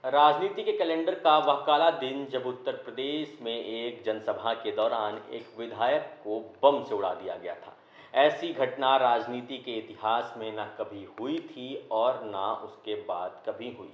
राजनीति के कैलेंडर का वह काला दिन जब उत्तर प्रदेश में एक जनसभा के दौरान एक विधायक को बम से उड़ा दिया गया था। ऐसी घटना राजनीति के इतिहास में न कभी हुई थी और न उसके बाद कभी हुई।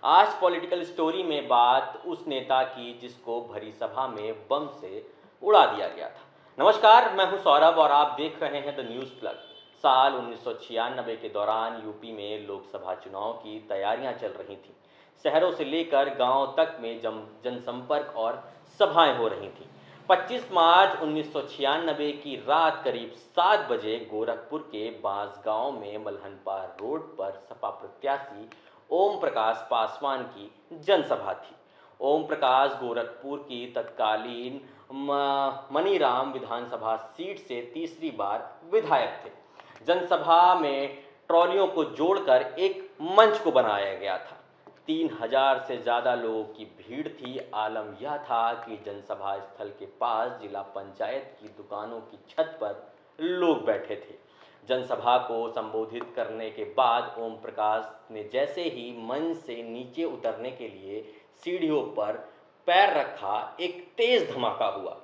आज पॉलिटिकल स्टोरी में बात उस नेता की जिसको भरी सभा में बम से उड़ा दिया गया था। नमस्कार, मैं हूं सौरभ और आप देख रहे हैं द न्यूज़ प्लग। साल 1996 के दौरान यूपी में लोकसभा चुनाव की तैयारियां चल रही थीं। शहरों से लेकर गांव तक में जनसंपर्क और सभाएं हो रही थीं। 25 मार्च 1996 की रात करीब 7 बजे गोरखपुर के बांसगांव में मलहनपार रोड पर सपा प्रत्याशी ओम प्रकाश पासवान की जनसभा थी। ओम प्रकाश गोरखपुर की तत्कालीन मनीराम विधानसभा सीट से तीसरी बार विधायक थे। जनसभा में ट्रॉलियों को जोड़कर एक मंच को बनाया गया था। 3000 से ज़्यादा लोगों की भीड़ थी। आलम यह था कि जनसभा स्थल के पास जिला पंचायत की दुकानों की छत पर लोग बैठे थे। जनसभा को संबोधित करने के बाद ओम प्रकाश ने जैसे ही मंच से नीचे उतरने के लिए सीढ़ियों पर पैर रखा, एक तेज धमाका हुआ।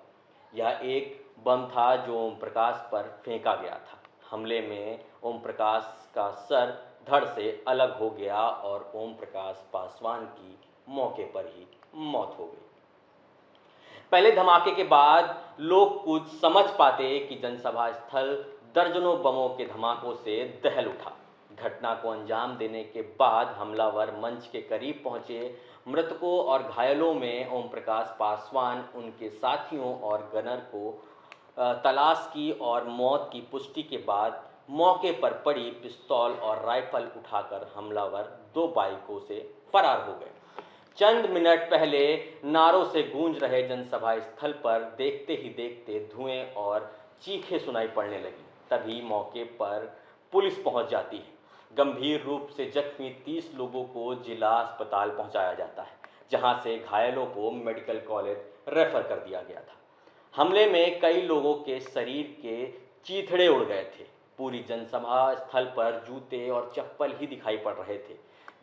यह एक बम था जो ओम प्रकाश पर फेंका गया था। हमले में ओम प्रकाश का सर धड़ से अलग हो गया और ओम प्रकाश पासवान की मौके पर ही मौत हो गई। पहले धमाके के बाद लोग कुछ समझ पाते कि जनसभा स्थल दर्जनों बमों के धमाकों से दहल उठा। घटना को अंजाम देने के बाद हमलावर मंच के करीब पहुंचे। मृतकों और घायलों में ओम प्रकाश पासवान, उनके साथियों और गनर को तलाश की और मौत की पुष्टि के बाद मौके पर पड़ी पिस्तौल और राइफल उठाकर हमलावर 2 बाइकों से फरार हो गए। चंद मिनट पहले नारों से गूंज रहे जनसभा स्थल पर देखते ही देखते धुएं और चीखें सुनाई पड़ने लगी। तभी मौके पर पुलिस पहुंच जाती है। गंभीर रूप से जख्मी 30 लोगों को जिला अस्पताल पहुंचाया जाता है, जहां से घायलों को मेडिकल कॉलेज रेफर कर दिया गया था। हमले में कई लोगों के शरीर के चीथड़े उड़ गए थे। पूरी जनसभा स्थल पर जूते और चप्पल ही दिखाई पड़ रहे थे।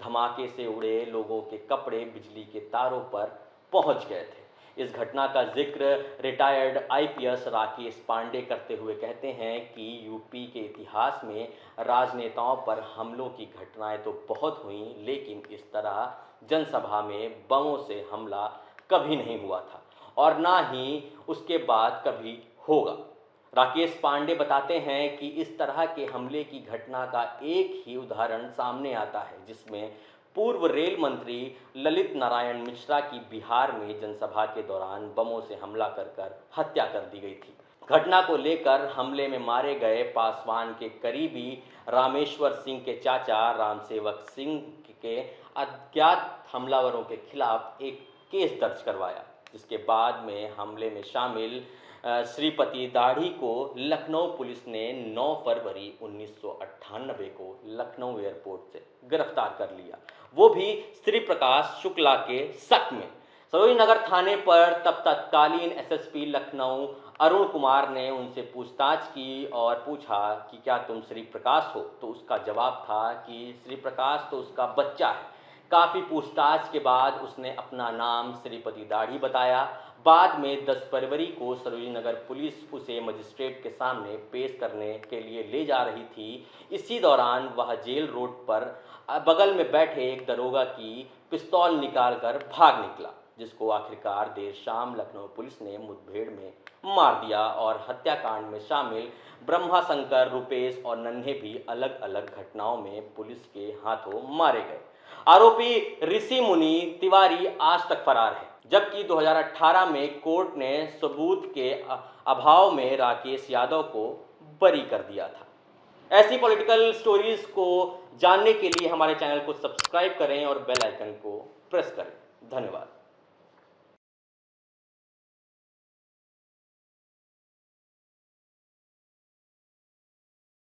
धमाके से उड़े लोगों के कपड़े बिजली के तारों पर पहुंच गए थे। इस घटना का जिक्र रिटायर्ड आईपीएस राकेश पांडे करते हुए कहते हैं कि यूपी के इतिहास में राजनेताओं पर हमलों की घटनाएं तो बहुत हुई, लेकिन इस तरह जनसभा में बमों से हमला कभी नहीं हुआ था और ना ही उसके बाद कभी होगा। राकेश पांडे बताते हैं कि इस तरह के हमले की घटना का एक ही उदाहरण सामने आता है, जिसमें पूर्व रेल मंत्री ललित नारायण मिश्रा की बिहार में जनसभा के दौरान बमों से हमला कर हत्या कर दी गई थी। घटना को लेकर हमले में मारे गए पासवान के करीबी रामेश्वर सिंह के चाचा रामसेवक सिंह के अज्ञात हमलावरों के खिलाफ एक केस दर्ज करवाया, जिसके बाद में हमले में शामिल श्रीपति दाढ़ी को लखनऊ पुलिस ने 9 फरवरी 1998 को लखनऊ एयरपोर्ट से गिरफ्तार कर लिया, वो भी श्री प्रकाश शुक्ला के शक में। सरोजनी नगर थाने पर तब तत्कालीन एसएसपी लखनऊ अरुण कुमार ने उनसे पूछताछ की और पूछा कि क्या तुम श्री प्रकाश हो, तो उसका जवाब था कि श्री प्रकाश तो उसका बच्चा है। काफ़ी पूछताछ के बाद उसने अपना नाम श्रीपति दाढ़ी बताया। बाद में 10 फरवरी को सरोजनी नगर पुलिस उसे मजिस्ट्रेट के सामने पेश करने के लिए ले जा रही थी। इसी दौरान वह जेल रोड पर बगल में बैठे एक दरोगा की पिस्तौल निकालकर भाग निकला, जिसको आखिरकार देर शाम लखनऊ पुलिस ने मुठभेड़ में मार दिया और हत्याकांड में शामिल ब्रह्मा शंकर, रुपेश और नन्हे भी अलग अलग घटनाओं में पुलिस के हाथों मारे गए। आरोपी ऋषि मुनि तिवारी आज तक फरार है, जबकि 2018 में कोर्ट ने सबूत के अभाव में राकेश यादव को बरी कर दिया था। ऐसी पॉलिटिकल स्टोरीज को जानने के लिए हमारे चैनल को सब्सक्राइब करें और बेल आइकन को प्रेस करें। धन्यवाद।